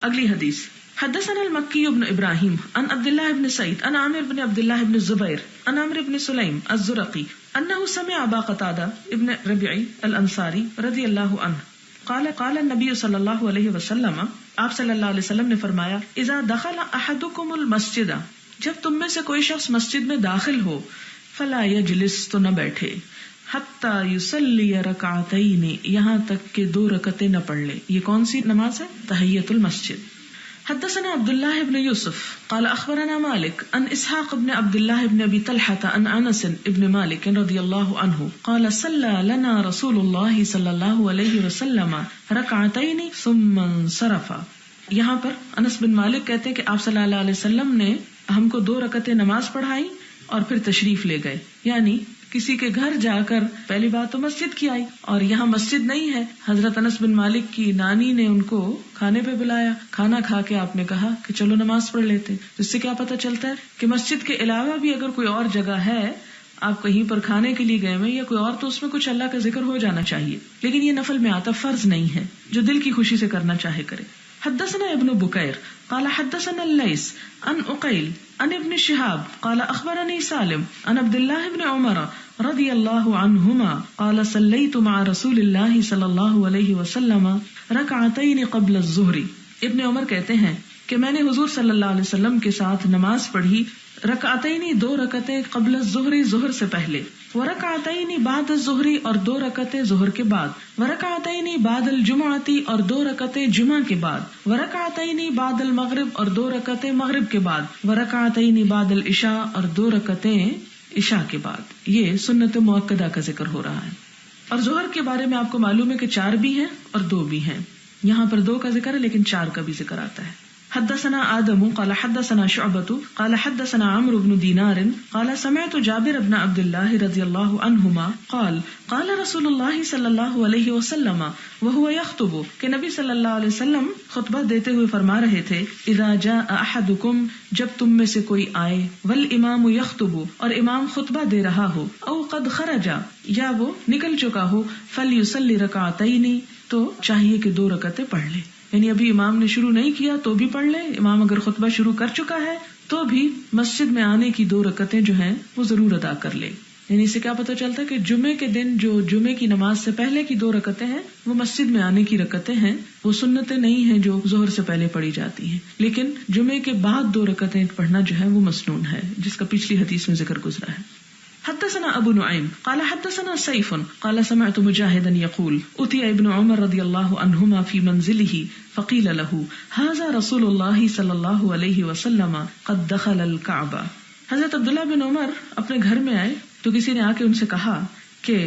اگلی حدیث حدثنا المکی بن ابراہیم عن عبد الله بن سعید عن عامر بن عبد الله بن الزبیر عن عمرو بن سلیم الزرقی انه سمع ابا قتادہ ابن ربیعی الانصاری رضی اللہ عنہ قال قال النبی صلی اللہ علیہ وسلم، آپ صلی اللہ علیہ وسلم نے فرمایا، اذا دخل احدکم المسجد، جب تم میں سے کوئی شخص مسجد میں داخل ہو، فلا یجلس، تو نہ بیٹھے، حتی یصلی رکعتین، یہاں تک کہ 2 رکعتیں نہ پڑھ لے۔ یہ کون سی نماز ہے؟ تحیۃ المسجد۔ حدثنا عبد الله بن يوسف قال اخبرنا مالك عن اسحاق بن عبد الله بن ابي طلحة عن انس بن مالك رضي الله عنه قال صلى لنا رسول الله صلى الله عليه وسلم ركعتين ثم انصرف۔ یہاں پر انس بن مالک کہتے ہیں کہ آپ صلی اللہ علیہ وسلم نے ہم کو 2 رکعتیں نماز پڑھائی اور پھر تشریف لے گئے، یعنی کسی کے گھر جا کر پہلی بات تو مسجد کی آئی، اور یہاں مسجد نہیں ہے۔ حضرت انس بن مالک کی نانی نے ان کو کھانے پہ بلایا، کھانا کھا کے آپ نے کہا کہ چلو نماز پڑھ لیتے۔ اس سے کیا پتہ چلتا ہے کہ مسجد کے علاوہ بھی اگر کوئی اور جگہ ہے، آپ کہیں پر کھانے کے لیے گئے ہوئے یا کوئی اور، تو اس میں کچھ اللہ کا ذکر ہو جانا چاہیے، لیکن یہ نفل میں آتا، فرض نہیں ہے، جو دل کی خوشی سے کرنا چاہے کرے۔ حدثنا ابن بکیر قال حدثنا اللیث عن عقیل عن ابن شہاب قال اخبرنی سالم عن عبد اللہ بن عمر رضی اللہ عنہما قال صلیت مع رسول اللہ صلی اللہ علیہ وسلم رکعتین قبل الظہر۔ ابن عمر کہتے ہیں کہ میں نے حضور صلی اللہ علیہ وسلم کے ساتھ نماز پڑھی، رکعتین 2 رکعتیں قبل الظہر، ظہر سے پہلے، ورکعتین بعد الظہر، اور 2 رکعتیں ظہر کے بعد، ورکعتین بعد الجمعۃ، اور 2 رکعتیں جمعہ کے بعد، ورکعتین بعد المغرب، اور 2 رکعتیں مغرب کے بعد، ورکعتین بعد العشاء، اور 2 رکعتیں عشاء کے بعد۔ یہ سنت مؤکدہ کا ذکر ہو رہا ہے۔ اور ظہر کے بارے میں آپ کو معلوم ہے کہ 4 بھی ہیں اور 2 بھی ہیں، یہاں پر 2 کا ذکر ہے لیکن 4 کا بھی ذکر آتا ہے۔ حدثنا آدم قال حدثنا شعبة قال حدثنا عمرو بن دينار قال سمعت جابر بن عبد الله رضي الله عنهما قال قال رسول الله صلى الله عليه وسلم وهو يخطب، کہ نبی صلی اللہ علیہ وسلم خطبہ دیتے ہوئے فرما رہے تھے، اذا جاء احدكم، جب تم میں سے کوئی آئے، والامام يخطب، اور امام خطبہ دے رہا ہو، او قد خرج، یا وہ نکل چکا ہو، فليصلي ركعتين، تو چاہیے کہ 2 رکعتیں پڑھ لے۔ یعنی ابھی امام نے شروع نہیں کیا تو بھی پڑھ لے، امام اگر خطبہ شروع کر چکا ہے تو بھی مسجد میں آنے کی 2 رکعتیں جو ہیں وہ ضرور ادا کر لے۔ یعنی اس سے کیا پتہ چلتا ہے کہ جمعے کے دن جو جمعے کی نماز سے پہلے کی 2 رکعتیں ہیں وہ مسجد میں آنے کی رکعتیں ہیں، وہ سنتیں نہیں ہیں جو ظہر سے پہلے پڑھی جاتی ہیں، لیکن جمعے کے بعد 2 رکعتیں پڑھنا جو ہے وہ مسنون ہے، جس کا پچھلی حدیث میں ذکر گزرا ہے۔ حدثنا ابو نعیم قال حدثنا سیف قال سمعت مجاہدا یقول اتي ابن عمر رضی اللہ عنہما فی منزله فقیل له هذا رسول اللہ صلی اللہ علیہ وسلم قد دخل الكعبہ۔ حضرت عبداللہ بن عمر اپنے گھر میں آئے تو کسی نے آ کے ان سے کہا کہ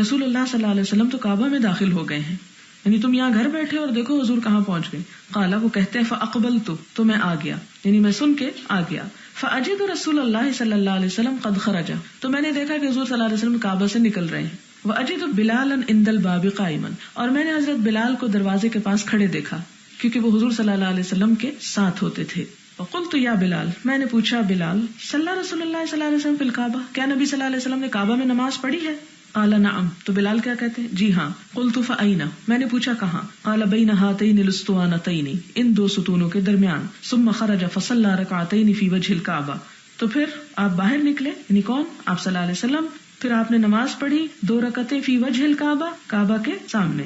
رسول اللہ صلی اللہ علیہ وسلم تو کعبہ میں داخل ہو گئے ہیں، یعنی تم یہاں گھر بیٹھے اور دیکھو حضور کہاں پہنچ گئے۔ قال، وہ کہتے ہیں فاقبلت، تو میں آ گیا، یعنی میں سن کے آ گیا۔ فاجد رسول اللہ صلی اللہ علیہ وسلم قد خرج، تو میں نے دیکھا کہ حضور صلی اللہ علیہ وسلم کعبہ سے نکل رہے ہیں۔ واجد بلالا عند الباب قائما، اور میں نے حضرت بلال کو دروازے کے پاس کھڑے دیکھا کیونکہ وہ حضور صلی اللہ علیہ وسلم کے ساتھ ہوتے تھے۔ فقلت یا بلال، میں نے پوچھا بلال، صلی رسول اللہ صلی اللہ علیہ وسلم فی الکعبہ، کیا نبی صلی اللہ علیہ وسلم نے کعبہ میں نماز پڑھی ہے؟ قال نعم، تو بلال کیا کہتے ہیں؟ جی ہاں۔ قلت فأین، میں نے پوچھا کہاں؟ قال بین ہاتین الاسطوانتین، ان 2 ستونوں کے درمیان۔ ثم خرج فصلی رکعتین فی وجہ الکعبہ، تو پھر آپ باہر نکلے، یعنی کون؟ آپ صلی اللہ علیہ وسلم، پھر آپ نے نماز پڑھی 2 رکعتیں فی وجہ الکعبہ، کعبہ کے سامنے۔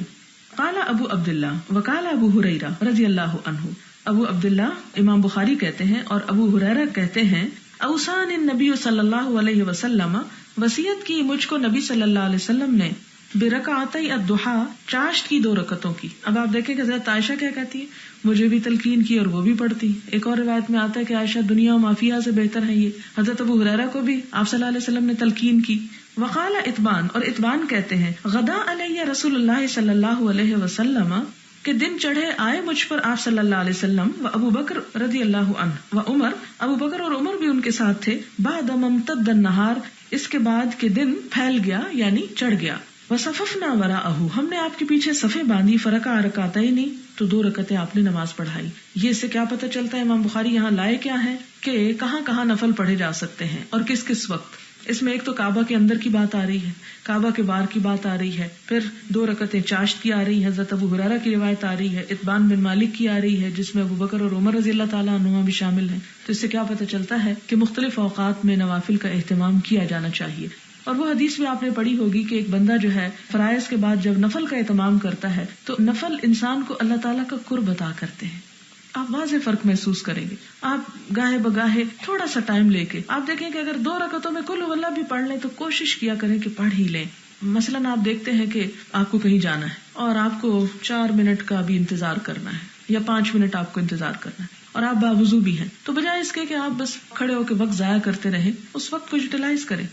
قال ابو عبداللہ وقال ابو ہریرہ رضی اللہ عنہ، ابو عبداللہ امام بخاری کہتے ہیں اور ابو ہریرہ کہتے ہیں، اوصانی النبی صلی اللہ علیہ وسلم، وصیت کی مجھ کو نبی صلی اللہ علیہ وسلم نے، برکعتی الضحیٰ، چاشت کی 2 رکعتوں کی۔ اب آپ دیکھیں کہ حضرت عائشہ کیا کہتی ہے، مجھے بھی تلقین کی اور وہ بھی پڑھتی۔ ایک اور روایت میں آتا ہے کہ عائشہ دنیا و مافیہ سے بہتر ہے یہ۔ حضرت ابو ہریرہ کو بھی آپ صلی اللہ علیہ وسلم نے تلقین کی۔ وقال اتبان، اور اتبان کہتے ہیں، غدا علیہ رسول اللہ صلی اللہ علیہ وسلم، کہ دن چڑھے آئے مجھ پر آپ صلی اللہ علیہ وسلم، و ابو بکر رضی اللہ عنہ، و عمر، ابو بکر اور عمر بھی ان کے ساتھ تھے، بعد ممتد النہار، اس کے بعد کہ دن پھیل گیا یعنی چڑھ گیا، وصففنا وراءہ، ہم نے آپ کے پیچھے صفیں باندھی، فرکع رکعتین، تو 2 رکعتیں آپ نے نماز پڑھائی۔ یہ سے کیا پتہ چلتا ہے امام بخاری یہاں لائے کیا ہے کہ کہاں کہاں نفل پڑھے جا سکتے ہیں اور کس کس وقت۔ اس میں ایک تو کعبہ کے اندر کی بات آ رہی ہے، کعبہ کے باہر کی بات آ رہی ہے، پھر 2 رکعتیں چاشت کی آ رہی ہیں، حضرت ابو ہریرہ کی روایت آ رہی ہے، اتبان بن مالک کی آ رہی ہے جس میں ابو بکر اور عمر رضی اللہ تعالیٰ عنہما بھی شامل ہیں. تو اس سے کیا پتہ چلتا ہے کہ مختلف اوقات میں نوافل کا اہتمام کیا جانا چاہیے. اور وہ حدیث بھی آپ نے پڑھی ہوگی کہ ایک بندہ جو ہے فرائض کے بعد جب نفل کا اہتمام کرتا ہے تو نفل انسان کو اللہ تعالیٰ کا قرب عطا کرتے ہیں. آپ واضح فرق محسوس کریں گے. آپ گاہے بگاہے تھوڑا سا ٹائم لے کے آپ دیکھیں کہ اگر 2 رکعتوں میں قل واللہ بھی پڑھ لیں تو کوشش کیا کریں کہ پڑھ ہی لیں. مثلاً آپ دیکھتے ہیں کہ آپ کو کہیں جانا ہے اور آپ کو 4 منٹ کا بھی انتظار کرنا ہے یا 5 منٹ آپ کو انتظار کرنا ہے اور آپ باوضو بھی ہیں، تو بجائے اس کے کہ آپ بس کھڑے ہو کے وقت ضائع کرتے رہیں، اس وقت کو یوٹیلائز کریں.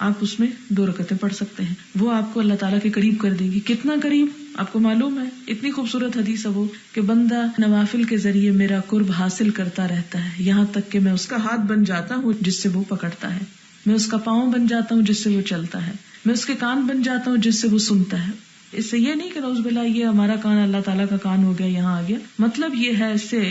آپ اس میں 2 رکعتیں پڑھ سکتے ہیں، وہ آپ کو اللہ تعالیٰ کے قریب کر دیں گی. کتنا قریب آپ کو معلوم ہے؟ اتنی خوبصورت حدیث ہے وہ کہ بندہ نوافل کے ذریعے میرا قرب حاصل کرتا رہتا ہے یہاں تک کہ میں اس کا ہاتھ بن جاتا ہوں جس سے وہ پکڑتا ہے، میں اس کا پاؤں بن جاتا ہوں جس سے وہ چلتا ہے، میں اس کے کان بن جاتا ہوں جس سے وہ سنتا ہے. اس سے یہ نہیں کہ نعوذ باللہ یہ ہمارا کان اللہ تعالیٰ کا کان ہو گیا یہاں آ گیا، مطلب یہ ہے اس سے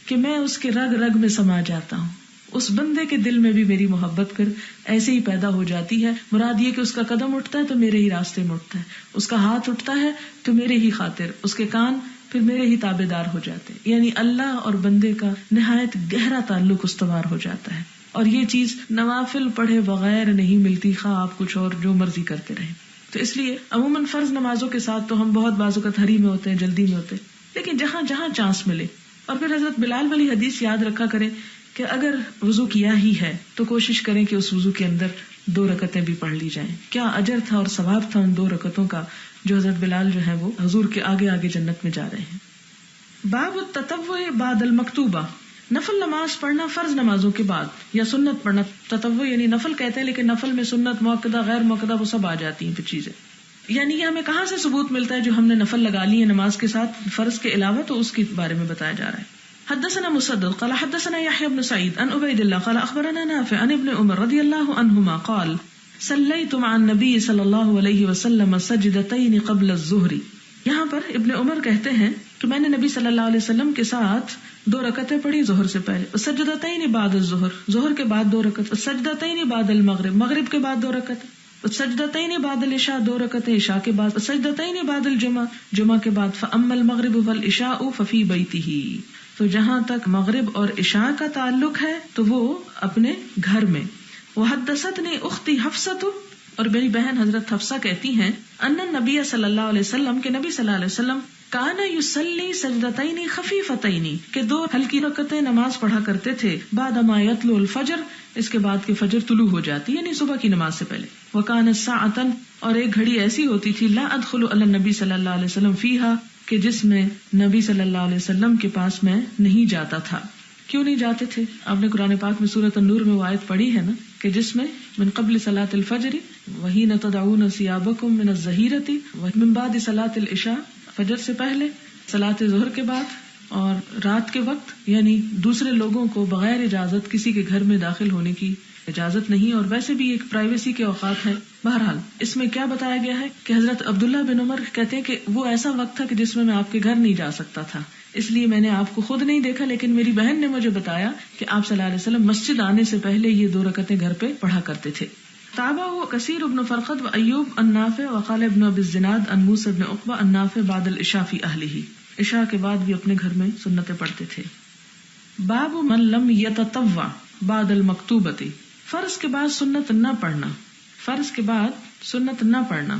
کہ میں اس کے رگ رگ میں سما جاتا ہوں، اس بندے کے دل میں بھی میری محبت پھر ایسے ہی پیدا ہو جاتی ہے. مراد یہ کہ اس کا قدم اٹھتا ہے تو میرے ہی راستے میں اٹھتا ہے، اس کا ہاتھ اٹھتا ہے تو میرے ہی خاطر، اس کے کان پھر میرے ہی تابع دار ہو جاتے ہیں. یعنی اللہ اور بندے کا نہایت گہرا تعلق استوار ہو جاتا ہے. اور یہ چیز نوافل پڑھے بغیر نہیں ملتی، خواہ آپ کچھ اور جو مرضی کرتے رہیں. تو اس لیے عموماً فرض نمازوں کے ساتھ تو ہم بہت بعض اوقات ہری میں ہوتے ہیں، جلدی میں ہوتے ہیں، لیکن جہاں جہاں چانس ملے. اور پھر حضرت بلال والی حدیث یاد رکھا کریں کہ اگر وضو کیا ہی ہے تو کوشش کریں کہ اس وضو کے اندر 2 رکعتیں بھی پڑھ لی جائیں. کیا اجر تھا اور ثواب تھا ان 2 رکعتوں کا جو حضرت بلال جو ہے وہ حضور کے آگے آگے جنت میں جا رہے ہیں. باب التطوع بعد المکتوبہ، نفل نماز پڑھنا فرض نمازوں کے بعد یا سنت پڑھنا. تطوع یعنی نفل کہتے ہیں لیکن نفل میں سنت، موقدہ، غیر موقدہ وہ سب آ جاتی ہیں پھر چیزیں. یعنی یہ ہمیں کہاں سے ثبوت ملتا ہے جو ہم نے نفل لگا لی ہے نماز کے ساتھ فرض کے علاوہ، تو اس کے بارے میں بتایا جا رہا ہے. حدثنا مسدد قال حدثنا يحيى بن سعيد عن عبيد الله قال اخبرنا نافع عن ابن عمر رضي الله عنهما قال صليت مع النبي صلى الله عليه وسلم سجدتين قبل الظهر. یہاں پر ابن عمر کہتے ہیں کہ میں نے نبی صلی اللہ علیہ وسلم کے ساتھ 2 رکعتیں پڑھی ظہر سے پہلے، سجدتین بعد الظہر، ظہر کے بعد 2 رکعت، سجدتین بعد المغرب، مغرب کے بعد 2 رکعت، سجدتین بعد العشاء، 2 رکعتیں عشاء کے بعد، سجدتین بعد الجمعہ، جمعہ کے بعد. فاما المغرب والعشاء ففي بيته، تو جہاں تک مغرب اور عشاء کا تعلق ہے تو وہ اپنے گھر میں. وحدثتنی اختی حفصۃ، اور میری بہن حضرت حفصہ کہتی ہیں ان النبی صلی اللہ علیہ وسلم کہ نبی صلی اللہ علیہ وسلم کان یصلی سجدتین خفیفتین، کہ 2 ہلکی رکعتیں نماز پڑھا کرتے تھے. بعد ما یطلع الفجر، اس کے بعد کہ فجر طلوع ہو جاتی یعنی صبح کی نماز سے پہلے. وکانت ساعۃ، اور ایک گھڑی ایسی ہوتی تھی لا ادخل علی النبی صلی اللہ علیہ وسلم فیہا، کہ جس میں نبی صلی اللہ علیہ وسلم کے پاس میں نہیں جاتا تھا. کیوں نہیں جاتے تھے؟ آپ نے قرآن پاک میں سورۃ النور میں وہ آیت پڑھی ہے نا کہ جس میں من قبل صلاۃ الفجر وحین تدعون ثیابکم من الظہیرۃ ومن بعد صلاۃ العشاء، فجر سے پہلے، صلاۃ ظہر کے بعد اور رات کے وقت. یعنی دوسرے لوگوں کو بغیر اجازت کسی کے گھر میں داخل ہونے کی اجازت نہیں، اور ویسے بھی ایک پرائیویسی کے اوقات ہیں. بہرحال اس میں کیا بتایا گیا ہے کہ حضرت عبداللہ بن عمر کہتے ہیں کہ وہ ایسا وقت تھا کہ جس میں آپ کے گھر نہیں جا سکتا تھا، اس لیے میں نے آپ کو خود نہیں دیکھا، لیکن میری بہن نے مجھے بتایا کہ آپ صلی اللہ علیہ وسلم مسجد آنے سے پہلے یہ 2 رکعتیں گھر پہ پڑھا کرتے تھے. تابعه کثیر ابن فرقد و ایوب النافع وقال ابن ابی الزناد عن موسى بن عقبہ النافع بعد العشاء فی اہلہ، عشاء کے بعد بھی اپنے گھر میں سنتیں پڑھتے تھے. باب من لم یتطوع بعد المکتوبۃ، فرض کے بعد سنت نہ پڑھنا، فرض کے بعد سنت نہ پڑھنا.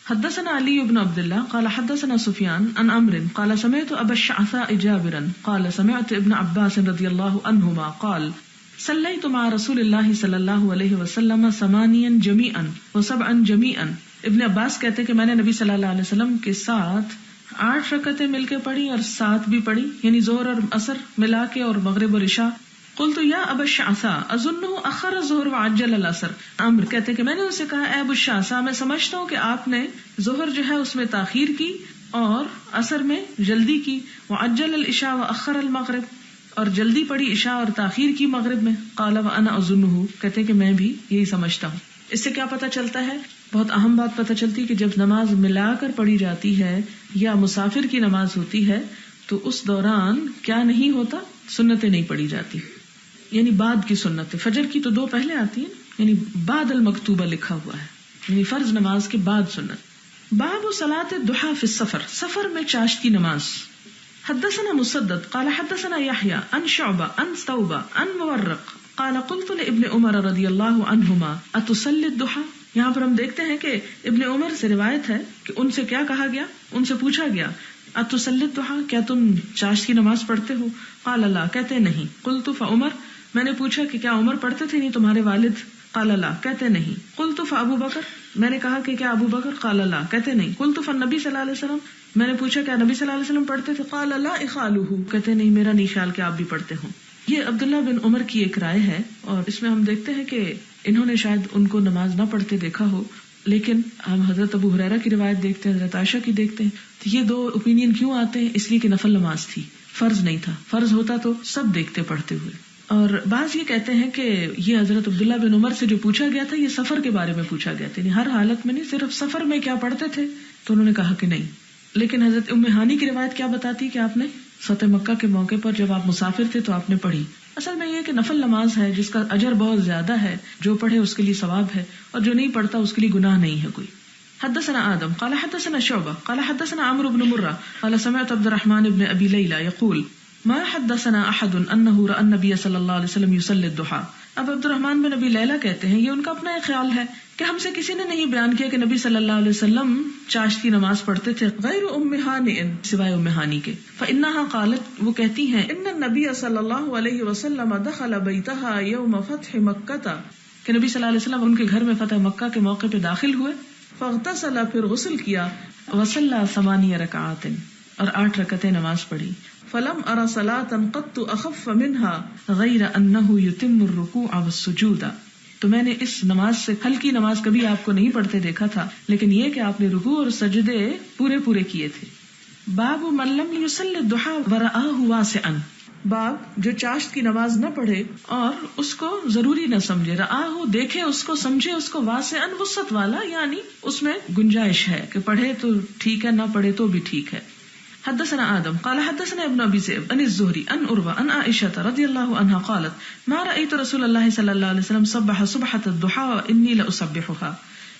حدثنا علی بن عبد اللہ قال حدثنا سفیان عن عمرو قال سمعت ابا الشعثاء جابرا قال سمعت ابن عباس رضی اللہ عنہما قال صلیت مع رسول اللہ صلی اللہ علیہ وسلم 8 جمیعا و7 جمیعا. ابن عباس کہتے کہ میں نے نبی صلی اللہ علیہ وسلم کے ساتھ 8 رکعتیں مل کے پڑھی اور 7 بھی پڑھی، یعنی ظہر اور عصر ملا کے اور مغرب اور عشاء. قلت یا ابا الشعثاء اظنه اخر الظہر وعجل العصر. عمرو کہتے کہ میں نے اسے کہا اے ابو الشعثاء میں سمجھتا ہوں کہ آپ نے ظہر جو ہے اس میں تاخیر کی اور عصر میں جلدی کی. وعجل العشاء واخر المغرب، اور جلدی پڑھی عشاء اور تاخیر کی مغرب میں. قال وانا اظنه، کہتے کہ میں بھی یہی سمجھتا ہوں. اس سے کیا پتہ چلتا ہے؟ بہت اہم بات پتہ چلتی کہ جب نماز ملا کر پڑھی جاتی ہے یا مسافر کی نماز ہوتی ہے تو اس دوران کیا نہیں ہوتا، سنتیں نہیں پڑھی جاتی، یعنی بعد کی سنتیں. فجر کی تو 2 پہلے آتی ہیں یعنی بعد المکتوبہ لکھا ہوا ہے، یعنی فرض نماز کے بعد سنت۔ باب صلاۃ الضحى فی السفر، سفر میں چاشت کی نماز۔ حدثنا مسدد قال حدثنا يحيى عن شعبة عن ثوبة عن مورق قال قلت لابن عمر رضی اللہ عنہما اتصلی الضحى۔ یہاں پر ہم دیکھتے ہیں کہ ابن عمر سے روایت ہے کہ ان سے کیا کہا گیا، ان سے پوچھا گیا اتصلی الضحى، کیا تم چاشت کی نماز پڑھتے ہو؟ قال لا، کہتے نہیں۔ قلت فعمر، میں نے پوچھا کہ کیا عمر پڑھتے تھے نہیں تمہارے والد؟ قال لا، کہتے نہیں۔ قلت فابو بکر، میں نے کہا کہ کیا ابو بکر؟ قال لا، کہتے نہیں۔ قلت فالنبی صلی اللہ علیہ وسلم، میں نے پوچھا کیا نبی صلی اللہ علیہ وسلم پڑھتے تھے؟ قال لا اخالہ، کہتے نہیں میرا نہیں خیال کہ آپ بھی پڑھتے ہوں۔ یہ عبداللہ بن عمر کی ایک رائے ہے، اور اس میں ہم دیکھتے ہیں کہ انہوں نے شاید ان کو نماز نہ پڑھتے دیکھا ہو، لیکن ہم حضرت ابو ہریرہ کی روایت دیکھتے ہیں، حضرت عائشہ کی دیکھتے ہیں، تو یہ دو اوپینین کیوں آتے ہیں؟ اس لیے کہ نفل نماز تھی، فرض نہیں تھا، فرض ہوتا تو سب دیکھتے پڑھتے ہوئے۔ اور بعض یہ کہتے ہیں کہ یہ حضرت عبداللہ بن عمر سے جو پوچھا گیا تھا یہ سفر کے بارے میں پوچھا گیا تھا، یعنی ہر حالت میں نہیں، صرف سفر میں کیا پڑھتے تھے، تو انہوں نے کہا کہ نہیں۔ لیکن حضرت ام ہانی کی روایت کیا بتاتی کہ آپ نے فتح مکہ کے موقع پر جب آپ مسافر تھے تو آپ نے پڑھی۔ اصل میں یہ کہ نفل نماز ہے جس کا اجر بہت زیادہ ہے، جو پڑھے اس کے لیے ثواب ہے، اور جو نہیں پڑھتا اس کے لیے گناہ نہیں ہے کوئی۔ حدثنا آدم قال حدثنا شعبہ قال حدثنا عمرو بن مرہ قال سمعت عبد الرحمن بن ابی لیلى يقول ما حدثنا احد انه راى النبي صلی اللہ علیہ وسلم يصلي الضحى۔ اب عبد الرحمن بن ابی لیلہ کہتے ہیں، یہ ان کا اپنا ایک خیال ہے کہ ہم سے کسی نے نہیں بیان کیا کہ نبی صلی اللہ علیہ وسلم چاشت کی نماز پڑھتے تھے، غیر ام ہانی، سوائے ام ہانی کے۔ فانها قالت، وہ کہتی ہیں، ان النبي صلی اللہ علیہ وسلم دخل بیتها یوم فتح مکہ، کہ نبی صلی اللہ علیہ وسلم ان کے گھر میں فتح مکہ کے موقع پہ داخل ہوئے، فاغتسل، پھر غسل کیا، وصلى 8 رکعات، اور 8 رکعتیں نماز پڑھی۔ فلم ارى صلاة قط اخف منها غیر انه يتم الركوع والسجود، تو میں نے اس نماز سے ہلکی نماز کبھی آپ کو نہیں پڑھتے دیکھا تھا، لیکن یہ کہ آپ نے رکوع اور سجدے پورے کیے تھے۔ باب من لم يصل الضحى ورآه واسعا، باب جو چاشت کی نماز نہ پڑھے اور اس کو ضروری نہ سمجھے، رآہ دیکھے اس کو، سمجھے اس کو، واسعا وسعت والا، یعنی اس میں گنجائش ہے کہ پڑھے تو ٹھیک ہے، نہ پڑھے تو بھی ٹھیک ہے۔ حدثنا آدم قال حدثنا ابن ابي ذئب عن الزهري عن عروة عن عائشة رضي الله عنها قالت ما رأيت رسول الله صلى الله عليه وسلم صبح صبحة الضحى وإني لأصبحها،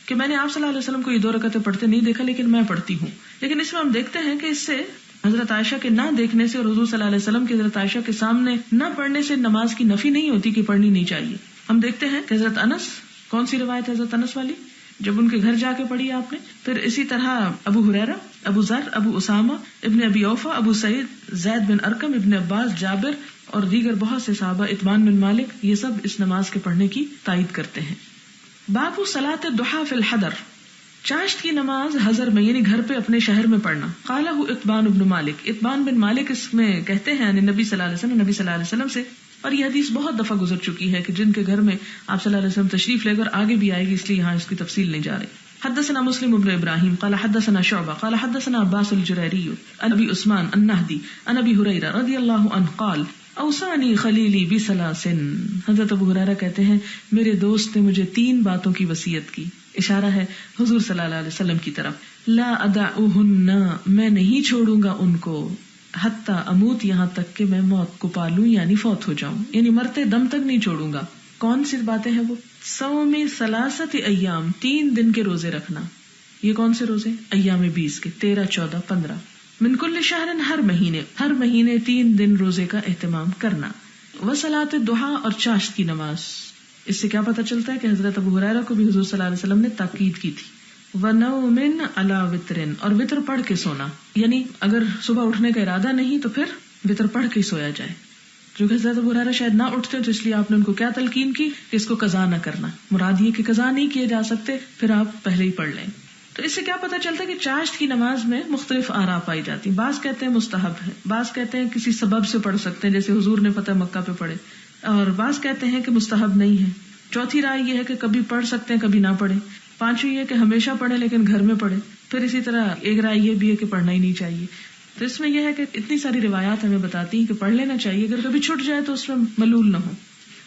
کہ میں نے آپ صلی اللہ علیہ وسلم کو یہ 2 رکعتیں پڑھتے نہیں دیکھا لیکن میں پڑھتی ہوں۔ لیکن اس میں ہم دیکھتے ہیں کہ اس سے حضرت عائشہ کے نہ دیکھنے سے اور حضور صلی اللہ علیہ وسلم کے حضرت عائشہ کے سامنے نہ پڑھنے سے نماز کی نفی نہیں ہوتی کہ پڑھنی نہیں چاہیے۔ ہم دیکھتے ہیں کہ حضرت انس، کون سی روایت ہے حضرت انس والی، جب ان کے گھر جا کے پڑھی آپ نے، پھر اسی طرح ابو ہریرہ، ابو ذر، ابو اسامہ، ابن ابی اوفا، ابو سعید، زید بن ارقم، ابن عباس، جابر اور دیگر بہت سے صحابہ، اطبان بن مالک، یہ سب اس نماز کے پڑھنے کی تائید کرتے ہیں۔ باب صلاۃ الضحى فی الحضر، چاشت کی نماز حضر میں یعنی گھر پہ اپنے شہر میں پڑھنا۔ قالہ اطبان بن مالک، اطبان بن مالک اس میں کہتے ہیں نبی صلی اللہ علیہ وسلم، نبی صلی اللہ علیہ وسلم سے، اور یہ حدیث بہت دفعہ گزر چکی ہے کہ جن کے گھر میں آپ صلی اللہ علیہ وسلم تشریف لے کر آگے بھی آئے گی، اس لیے یہاں اس کی تفصیل نہیں جا رہی۔ حدثنا مسلم بن ابراہیم قال حدثنا شعبہ قال حدثنا عباس الجریری عن ابی عثمان النہدی عن ابی ہریرہ رضی اللہ عنہ قال اوصانی خلیلی بثلاث، حضرت ابو ہریرہ کہتے ہیں میرے دوست نے مجھے 3 باتوں کی وصیت کی، اشارہ ہے حضور صلی اللہ علیہ وسلم کی طرف۔ لا ادعوہن، میں نہیں چھوڑوں گا ان کو، حتی اموت، یہاں تک کہ میں موت کو پالوں یعنی فوت ہو جاؤں، یعنی مرتے دم تک نہیں چھوڑوں گا۔ کون سی باتیں ہیں وہ؟ صوم 3 ایام، 3 دن کے روزے رکھنا۔ یہ کون سے روزے؟ ایام 20 کے، 13، 14، 15۔ من کل شہر، ہر مہینے 3 دن روزے کا اہتمام کرنا۔ وصلاۃ الضحیٰ، اور چاشت کی نماز۔ اس سے کیا پتہ چلتا ہے کہ حضرت ابو ہریرہ کو بھی حضور صلی اللہ علیہ وسلم نے تاکید کی تھی۔ ونوم علی وتر، اور وتر پڑھ کے سونا، یعنی اگر صبح اٹھنے کا ارادہ نہیں تو پھر وتر پڑھ کے سویا جائے۔ جو کہ حضرت ابو ہریرہ شاید نہ اٹھتے تو اس لیے آپ نے ان کو کیا تلقین کی کہ اس کو قضا نہ کرنا، مراد یہ کہ قضا نہیں کیے جا سکتے، پھر آپ پہلے ہی پڑھ لیں۔ تو اس سے کیا پتہ چلتا ہے کہ چاشت کی نماز میں مختلف آراء پائی جاتی، بعض کہتے ہیں مستحب ہے، بعض کہتے ہیں کسی سبب سے پڑھ سکتے ہیں جیسے حضور نے فتح مکہ پہ پڑھے، اور بعض کہتے ہیں کہ مستحب نہیں ہے۔ چوتھی رائے یہ ہے کہ کبھی پڑھ سکتے ہیں کبھی نہ پڑھیں۔ پانچویں یہ کہ ہمیشہ پڑھیں لیکن گھر میں پڑھیں۔ پھر اسی طرح ایک رائے یہ بھی ہے کہ پڑھنا ہی نہیں چاہیے۔ تو اس میں یہ ہے کہ اتنی ساری روایات ہمیں بتاتی ہیں کہ پڑھ لینا چاہیے، اگر کبھی چھٹ جائے تو اس میں ملول نہ ہو۔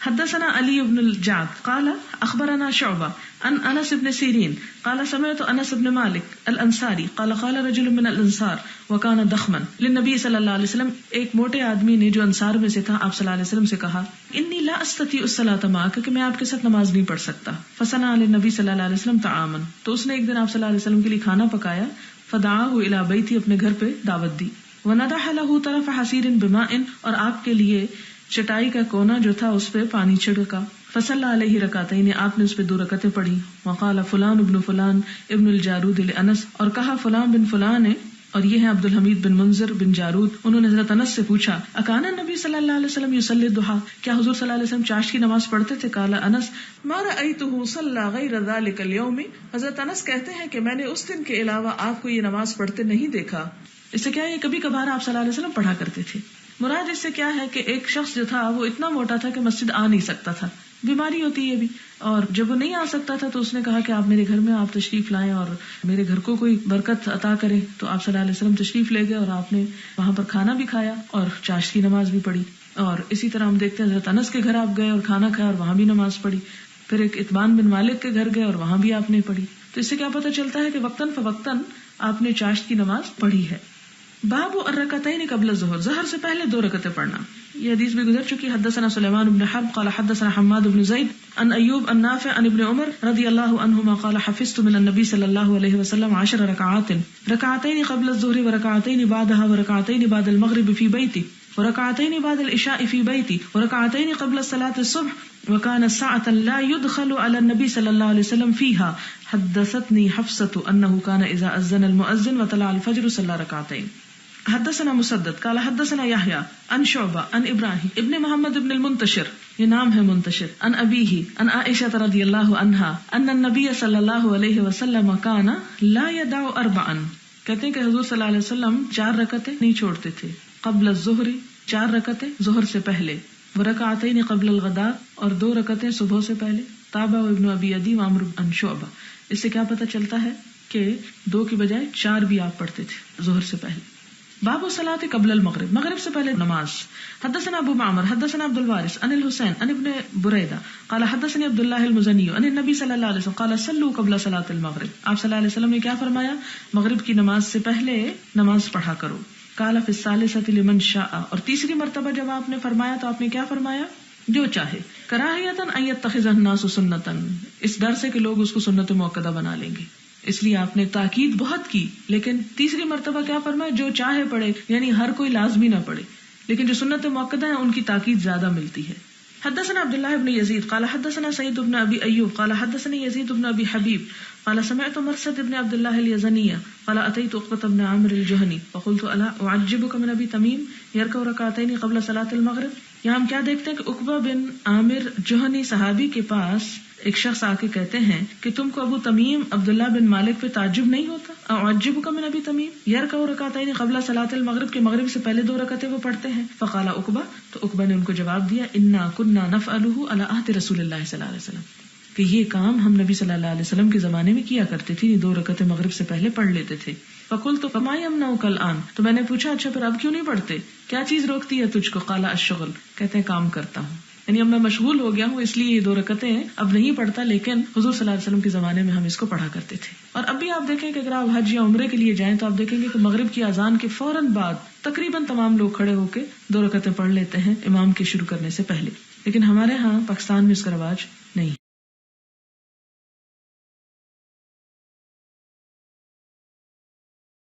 حدثنا علي بن الجعد قال اخبرنا شعبة عن انس بن سيرين قال سمعت انس بن مالك الانصاري قال قال رجل من الانصار وكان ضخما للنبي صلی اللہ علیہ وسلم، ایک موٹے آدمی نے جو انصار میں سے تھا آپ صلی اللہ علیہ وسلم سے کہا انی لا استطيع الصلاة معك، کہ میں آپ کے ساتھ نماز نہیں پڑھ سکتا. فصنع للنبي صلی اللہ علیہ وسلم طعاما، تو اس نے ایک دن آپ صلی اللہ علیہ وسلم کے لیے کھانا پکایا. فدعاه الى بيتي، اپنے گھر پہ دعوت دی. وندح له طرف حصير بماء، اور آپ کے لیے چٹائی کا کونا جو تھا اس پہ پانی چھڑکا. فصلی علیہ رکعتین، آپ نے اس پہ 2 رکعتیں پڑھی. وقال فلان ابن فلان ابن الجارود لانس، اور کہا فلان بن فلان ہے، اور یہ ہے عبد الحمید بن منذر بن جارود. انہوں نے حضرت انس سے پوچھا اکان النبی صلی اللہ علیہ وسلم یصلی الضحى، کیا حضور صلی اللہ علیہ وسلم چاشت کی نماز پڑھتے تھے؟ قال انس ما رأیته صلی غیر ذلك اليوم، حضرت انس کہتے ہیں کہ میں نے اس دن کے علاوہ آپ کو یہ نماز پڑھتے نہیں دیکھا. اس سے کیا ہے، کبھی کبھار آپ صلی اللہ علیہ وسلم پڑھا کرتے تھے. مراد اس سے کیا ہے کہ ایک شخص جو تھا وہ اتنا موٹا تھا کہ مسجد آ نہیں سکتا تھا، بیماری ہوتی ہے بھی، اور جب وہ نہیں آ سکتا تھا تو اس نے کہا کہ آپ میرے گھر میں آپ تشریف لائیں اور میرے گھر کو کوئی برکت عطا کرے. تو آپ صلی اللہ علیہ وسلم تشریف لے گئے اور آپ نے وہاں پر کھانا بھی کھایا اور چاشت کی نماز بھی پڑھی. اور اسی طرح ہم دیکھتے ہیں حضرت انس کے گھر آپ گئے اور کھانا کھایا اور وہاں بھی نماز پڑھی. پھر ایک اتبان بن مالک کے گھر گئے اور وہاں بھی آپ نے پڑھی. تو اس سے کیا پتہ چلتا ہے کہ وقتاً فوقتاً آپ نے چاشت کی نماز پڑھی ہے. باب الرکعتین قبل الظہر، ظہر سے پہلے 2 رکعتیں پڑھنا. یہ حدیث بھی گزر چکی. حدثنا سلیمان بن حرب قال حدثنا حماد بن زید عن ایوب عن نافع عن ابن عمر رضی اللہ عنہما قال حفظت من النبی صلی اللہ علیہ وسلم 10 رکعات، رکعتین قبل الظہر ورکعتین بعدها ورکعتین بعد المغرب فی بیتی ورکعتین بعد العشاء فی بیتی ورکعتین قبل الصلاة الصبح وكان ساعة لا يدخل على النبي صلى الله عليه وسلم فيها. حدثتني حفصة أنه كان إذا أذن المؤذن وطلع الفجر صلى ركعتين. حدثنا مسدد قال حدثنا يحيى عن شعبة عن إبراهيم ابن محمد ابن المنتشر، یہ نام ہے منتشر، عن أبيه عن عائشة رضي الله عنها أن النبي صلى الله عليه وسلم كان لا يدع 4، کہتے ہیں کہ حضور صلی اللہ علیہ وسلم 4 رکعتیں نہیں چھوڑتے تھے. قبل الظہر، 4 رکعتیں ظہر سے پہلے، ورکعتین قبل الغداء، اور 2 رکعتیں صبح سے پہلے. تابع ابن ابی عدی وعمر عن شعبہ. اس سے کیا پتہ چلتا ہے کہ 2 کی بجائے 4 بھی آپ پڑھتے تھے ظہر سے پہلے. باب الصلاة قبل المغرب، مغرب سے پہلے نماز. حدثنا ابو معمر حدثنا عبد الوارث عن الحسين عن ابن بريدة قال حدثني عبد الله المزني عن النبي صلى الله عليه وسلم قال صلوا قبل صلاة المغرب. آپ صلی اللہ علیہ وسلم نے کیا فرمایا؟ مغرب کی نماز سے پہلے نماز پڑھا کرو. قال في الثالثة لمن شاء، اور تیسری مرتبہ جب آپ نے فرمایا تو آپ نے کیا فرمایا؟ جو چاہے. کراہیۃ ان یتخذ الناس سنتا، اس ڈر سے کہ لوگ اس کو سنت مؤکدہ بنا لیں گے، اس لیے آپ نے تاکید بہت کی. لیکن تیسری مرتبہ کیا فرمایا؟ جو چاہے پڑھے، یعنی ہر کوئی لازمی نہ پڑھے، لیکن جو سنت مؤکدہ ہیں ان کی تاکید زیادہ ملتی ہے. حدثنا عبداللہ بن یزید قال حدثنا سعید بن ابی ایوب قال حدثني یزید بن ابی حبیب قال سمعت مرثد بن عبد الله اليزني قال اتيت عقبة بن عامر الجهني فقلت الا اعجبك من ابي تميم يركع ركعتين قبل صلاة المغرب. یہاں ہم کیا دیکھتے ہیں کہ عقبہ بن عامر جوہنی صحابی کے پاس ایک شخص آ کے کہتے ہیں کہ تم کو ابو تمیم عبداللہ بن مالک پہ تعجب نہیں ہوتا؟ اعجبک من ابی تمیم یرکع رکعتین قبل صلاة المغرب، کے مغرب سے پہلے 2 رکعتیں وہ پڑھتے ہیں. فقال عقبہ، تو عقبہ نے ان کو جواب دیا انا كنا نفعله على عهد رسول اللہ صلی اللہ علیہ وسلم، کہ یہ کام ہم نبی صلی اللہ علیہ وسلم کے زمانے میں کیا کرتے تھے، 2 رکعتیں مغرب سے پہلے پڑھ لیتے تھے. فقلت فما يمنعك الآن، تو میں نے پوچھا اچھا پھر اب کیوں نہیں پڑھتے، کیا چیز روکتی ہے تجھ کو؟ قال الشغل، کہتے ہیں کام کرتا ہوں، یعنی اب میں مشغول ہو گیا ہوں اس لیے یہ 2 رکعتیں ہیں اب نہیں پڑھتا، لیکن حضور صلی اللہ علیہ وسلم کے زمانے میں ہم اس کو پڑھا کرتے تھے. اور اب بھی آپ دیکھیں کہ اگر آپ حج یا عمرے کے لیے جائیں تو آپ دیکھیں گے کہ مغرب کی اذان کے فوراً بعد تقریباً تمام لوگ کھڑے ہو کے 2 رکعتیں پڑھ لیتے ہیں امام کے شروع کرنے سے پہلے. لیکن ہمارے ہاں پاکستان میں اس کا رواج نہیں.